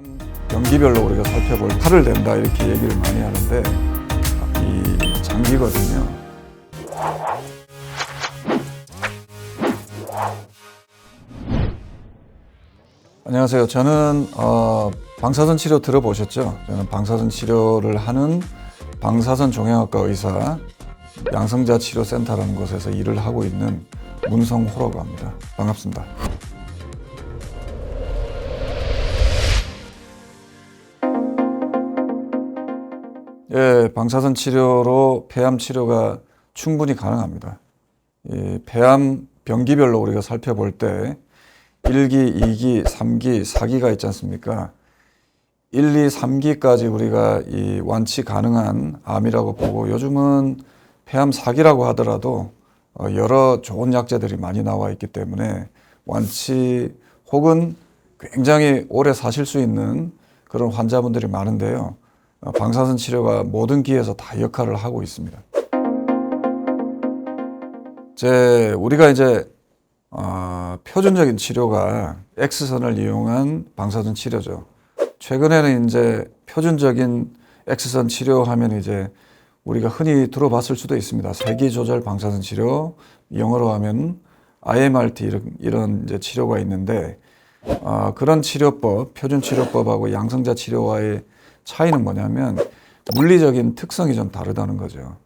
폐암 병기별로 우리가 살펴볼 칼을 댄다 이렇게 얘기를 많이 하는데 이 장기거든요. 안녕하세요. 저는 방사선 치료 들어보셨죠? 저는 방사선 치료를 하는 방사선 종양학과 의사 양성자 치료센터라는 곳에서 일을 하고 있는 문성호라고 합니다. 반갑습니다. 예, 방사선 치료로 폐암 치료가 충분히 가능합니다. 이 폐암 병기별로 우리가 살펴볼 때 1기, 2기, 3기, 4기가 있지 않습니까? 1, 2, 3기까지 우리가 이 완치 가능한 암이라고 보고 요즘은 폐암 4기라고 하더라도 여러 좋은 약제들이 많이 나와 있기 때문에 완치 혹은 굉장히 오래 사실 수 있는 그런 환자분들이 많은데요. 방사선 치료가 모든 기에서 다 역할을 하고 있습니다. 우리가 이제 표준적인 치료가 X선을 이용한 방사선 치료죠. 최근에는 이제 표준적인 X선 치료하면 이제 우리가 흔히 들어봤을 수도 있습니다. 세기 조절 방사선 치료, 영어로 하면 IMRT 이런 이제 치료가 있는데 그런 치료법, 표준 치료법하고 양성자 치료와의 차이는 뭐냐면 물리적인 특성이 좀 다르다는 거죠.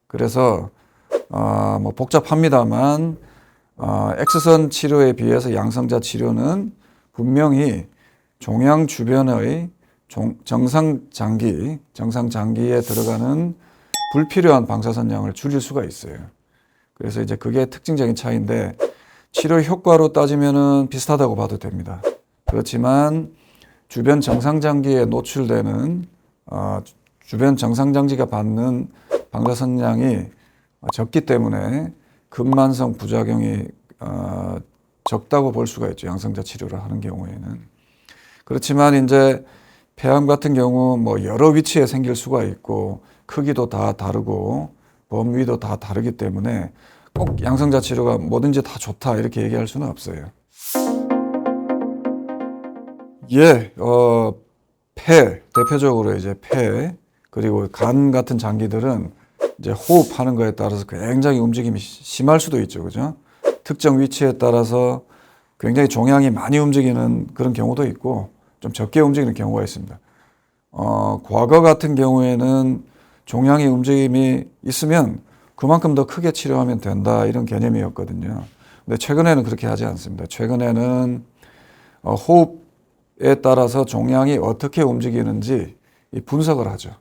그래서 뭐 복잡합니다만 X선 치료에 비해서 양성자 치료는 분명히 종양 주변의 정상장기에 들어가는 불필요한 방사선량을 줄일 수가 있어요. 그래서 이제 그게 특징적인 차이인데 치료 효과로 따지면은 비슷하다고 봐도 됩니다. 그렇지만 주변 정상장기에 노출되는 주변 정상장기가 받는 방사선량이 적기 때문에 근만성 부작용이 적다고 볼 수가 있죠. 양성자 치료를 하는 경우에는. 그렇지만 이제 폐암 같은 경우 뭐 여러 위치에 생길 수가 있고 크기도 다 다르고 범위도 다 다르기 때문에 꼭 양성자 치료가 뭐든지 다 좋다 이렇게 얘기할 수는 없어요. 예, 폐, 대표적으로 이제 폐, 그리고 간 같은 장기들은 이제 호흡하는 거에 따라서 굉장히 움직임이 심할 수도 있죠. 그죠? 특정 위치에 따라서 굉장히 종양이 많이 움직이는 그런 경우도 있고, 좀 적게 움직이는 경우가 있습니다. 과거 같은 경우에는 종양의 움직임이 있으면 그만큼 더 크게 치료하면 된다, 이런 개념이었거든요. 근데 최근에는 그렇게 하지 않습니다. 최근에는 호흡에 따라서 종양이 어떻게 움직이는지 분석을 하죠.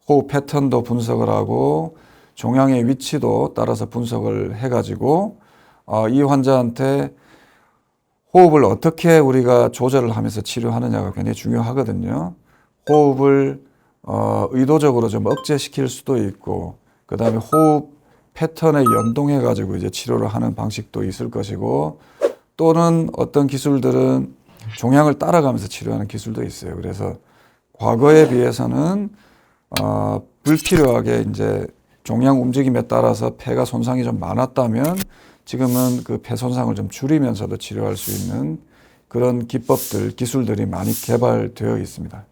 호흡 패턴도 분석을 하고 종양의 위치도 따라서 분석을 해가지고 이 환자한테 호흡을 어떻게 우리가 조절을 하면서 치료하느냐가 굉장히 중요하거든요. 호흡을 의도적으로 좀 억제시킬 수도 있고, 그 다음에 호흡 패턴에 연동해 가지고 이제 치료를 하는 방식도 있을 것이고, 또는 어떤 기술들은 종양을 따라가면서 치료하는 기술도 있어요. 그래서 과거에 비해서는 불필요하게 이제 종양 움직임에 따라서 폐가 손상이 좀 많았다면 지금은 그 폐 손상을 좀 줄이면서도 치료할 수 있는 그런 기법들, 기술들이 많이 개발되어 있습니다.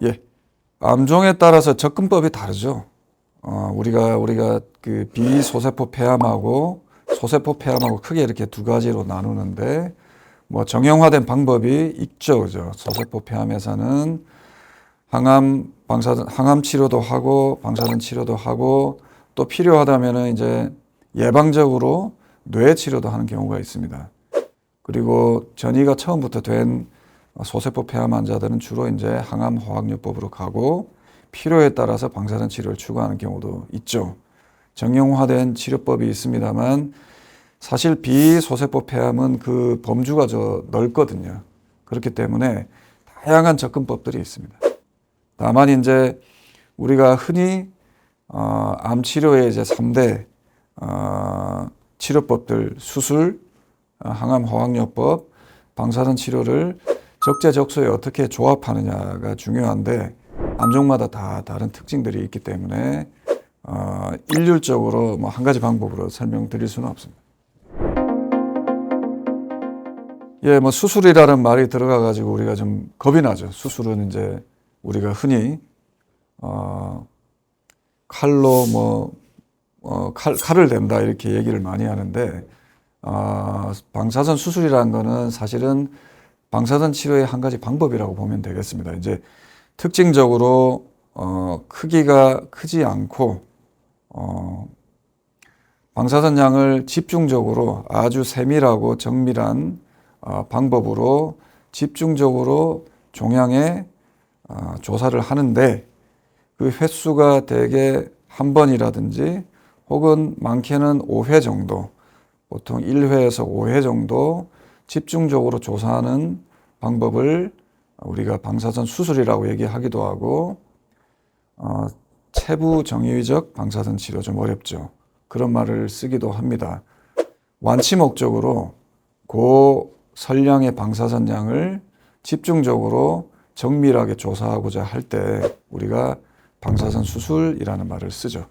예, 암종에 따라서 접근법이 다르죠. 우리가 그 비소세포 폐암하고 소세포 폐암하고 크게 이렇게 두 가지로 나누는데 뭐 정형화된 방법이 있죠, 그죠? 소세포 폐암에서는 항암 치료도 하고 방사선 치료도 하고 또 필요하다면은 이제 예방적으로 뇌 치료도 하는 경우가 있습니다. 그리고 전이가 처음부터 된 소세포 폐암 환자들은 주로 이제 항암 화학요법으로 가고 필요에 따라서 방사선 치료를 추구하는 경우도 있죠. 정형화된 치료법이 있습니다만 사실 비소세포 폐암은 그 범주가 넓거든요. 그렇기 때문에 다양한 접근법들이 있습니다. 다만 이제 우리가 흔히 암 치료의 이제 3대 치료법들, 수술, 항암 화학요법, 방사선 치료를 적재적소에 어떻게 조합하느냐가 중요한데 암종마다 다 다른 특징들이 있기 때문에 일률적으로 뭐 한 가지 방법으로 설명드릴 수는 없습니다. 예, 뭐 수술이라는 말이 들어가 가지고 우리가 좀 겁이 나죠. 수술은 이제 우리가 흔히 칼로 칼을 댄다 이렇게 얘기를 많이 하는데 방사선 수술이라는 거는 사실은 방사선 치료의 한 가지 방법이라고 보면 되겠습니다. 이제 특징적으로 크기가 크지 않고 방사선 양을 집중적으로 아주 세밀하고 정밀한 방법으로 집중적으로 종양에 조사를 하는데 그 횟수가 대개 한 번이라든지 혹은 많게는 5회 정도, 보통 1회에서 5회 정도 집중적으로 조사하는 방법을 우리가 방사선 수술이라고 얘기하기도 하고 체부 정의적 방사선 치료, 좀 어렵죠. 그런 말을 쓰기도 합니다. 완치 목적으로 고설량의 방사선 양을 집중적으로 정밀하게 조사하고자 할 때 우리가 방사선 수술이라는 말을 쓰죠.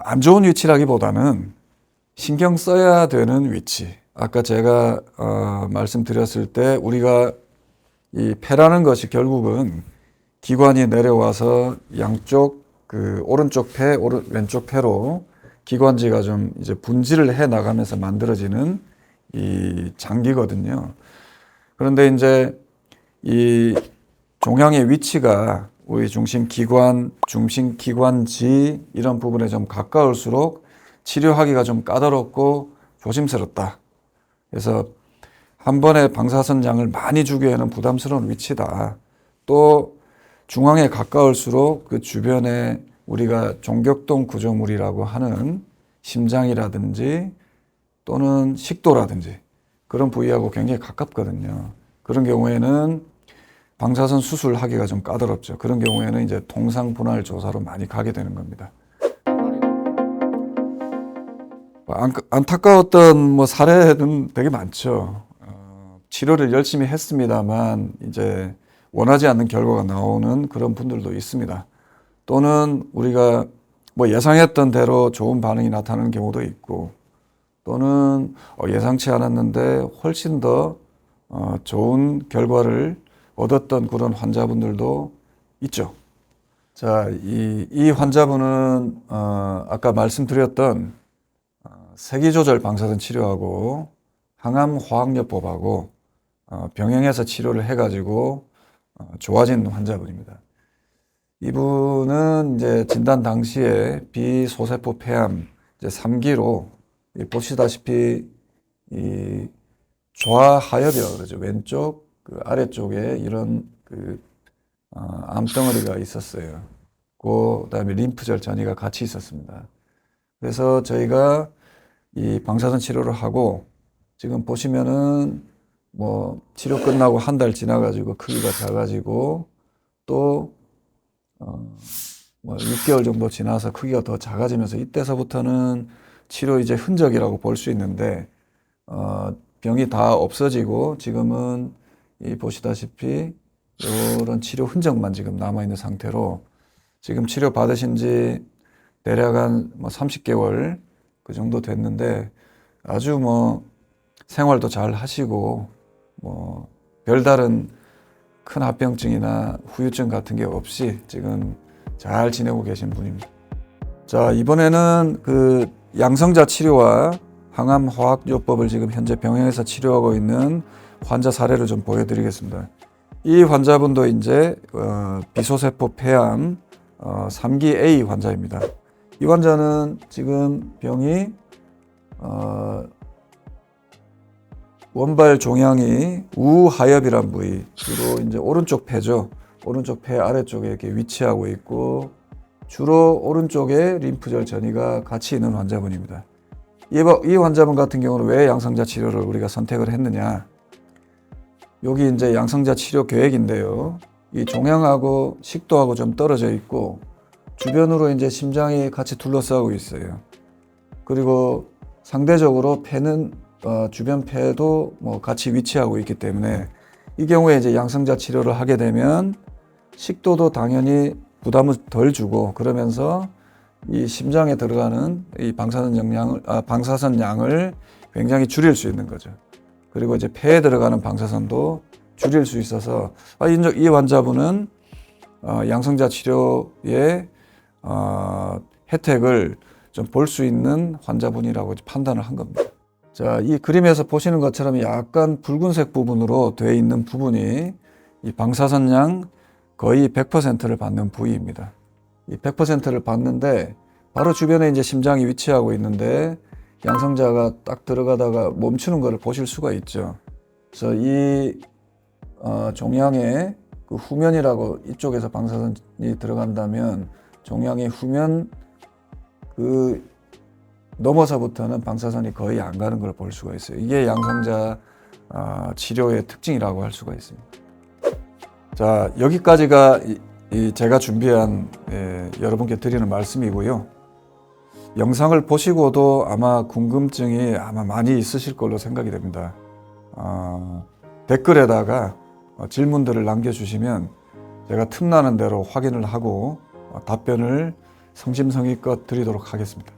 안 좋은 위치라기보다는 신경 써야 되는 위치. 아까 제가 말씀드렸을 때 우리가 이 폐라는 것이 결국은 기관이 내려와서 양쪽 오른쪽 폐, 왼쪽 폐로 기관지가 좀 이제 분질을 해 나가면서 만들어지는 이 장기거든요. 그런데 이제 이 종양의 위치가 우리 중심기관지 이런 부분에 좀 가까울수록 치료하기가 좀 까다롭고 조심스럽다. 그래서 한 번에 방사선 양을 많이 주기에는 부담스러운 위치다. 또 중앙에 가까울수록 그 주변에 우리가 종격동 구조물이라고 하는 심장이라든지 또는 식도라든지 그런 부위하고 굉장히 가깝거든요. 그런 경우에는 방사선 수술하기가 좀 까다롭죠. 그런 경우에는 이제 동상 분할 조사로 많이 가게 되는 겁니다. 안타까웠던 사례는 되게 많죠. 치료를 열심히 했습니다만 이제 원하지 않는 결과가 나오는 그런 분들도 있습니다. 또는 우리가 예상했던 대로 좋은 반응이 나타나는 경우도 있고, 또는 예상치 않았는데 훨씬 더 좋은 결과를 얻었던 그런 환자분들도 있죠. 자, 이 환자분은 아까 말씀드렸던 세기조절 방사선 치료하고 항암화학요법하고 병행해서 치료를 해가지고 좋아진 환자분입니다. 이분은 이제 진단 당시에 비소세포 폐암 이제 3기로 보시다시피 이 좌하엽이라고 그러죠. 왼쪽 아래쪽에 이런 암덩어리가 있었어요. 그다음에 림프절 전이가 같이 있었습니다. 그래서 저희가 이 방사선 치료를 하고 지금 보시면은 치료 끝나고 한 달 지나가지고 크기가 작아지고 또 6개월 정도 지나서 크기가 더 작아지면서 이때서부터는 치료 이제 흔적이라고 볼 수 있는데 병이 다 없어지고 지금은 보시다시피 이런 치료 흔적만 지금 남아있는 상태로 지금 치료 받으신 지 대략 한 30개월 그 정도 됐는데 아주 생활도 잘 하시고 별다른 큰 합병증이나 후유증 같은 게 없이 지금 잘 지내고 계신 분입니다. 자, 이번에는 양성자 치료와 항암화학요법을 지금 현재 병행해서 치료하고 있는 환자 사례를 좀 보여드리겠습니다. 이 환자분도 이제 비소세포 폐암 3기 A 환자입니다. 이 환자는 지금 병이 원발 종양이 우하엽이란 부위, 주로 이제 오른쪽 폐죠. 오른쪽 폐 아래쪽에 이렇게 위치하고 있고 주로 오른쪽에 림프절 전이가 같이 있는 환자분입니다. 이 환자분 같은 경우는 왜 양성자 치료를 우리가 선택을 했느냐? 여기 이제 양성자 치료 계획인데요. 이 종양하고 식도하고 좀 떨어져 있고 주변으로 이제 심장이 같이 둘러싸고 있어요. 그리고 상대적으로 폐는 주변 폐도 같이 위치하고 있기 때문에 이 경우에 이제 양성자 치료를 하게 되면 식도도 당연히 부담을 덜 주고 그러면서 이 심장에 들어가는 이 방사선 양을 굉장히 줄일 수 있는 거죠. 그리고 이제 폐에 들어가는 방사선도 줄일 수 있어서 이 환자분은 양성자 치료의 혜택을 좀 볼 수 있는 환자분이라고 판단을 한 겁니다. 자, 이 그림에서 보시는 것처럼 약간 붉은색 부분으로 되어 있는 부분이 이 방사선량 거의 100%를 받는 부위입니다. 이 100%를 받는데 바로 주변에 이제 심장이 위치하고 있는데 양성자가 딱 들어가다가 멈추는 것을 보실 수가 있죠. 그래서 이 종양의 그 후면이라고, 이쪽에서 방사선이 들어간다면 종양의 후면 그 넘어서부터는 방사선이 거의 안 가는 걸 볼 수가 있어요. 이게 양성자 치료의 특징이라고 할 수가 있습니다. 자, 여기까지가 제가 준비한 여러분께 드리는 말씀이고요. 영상을 보시고도 아마 궁금증이 많이 있으실 걸로 생각이 됩니다. 댓글에다가 질문들을 남겨주시면 제가 틈나는 대로 확인을 하고 답변을 성심성의껏 드리도록 하겠습니다.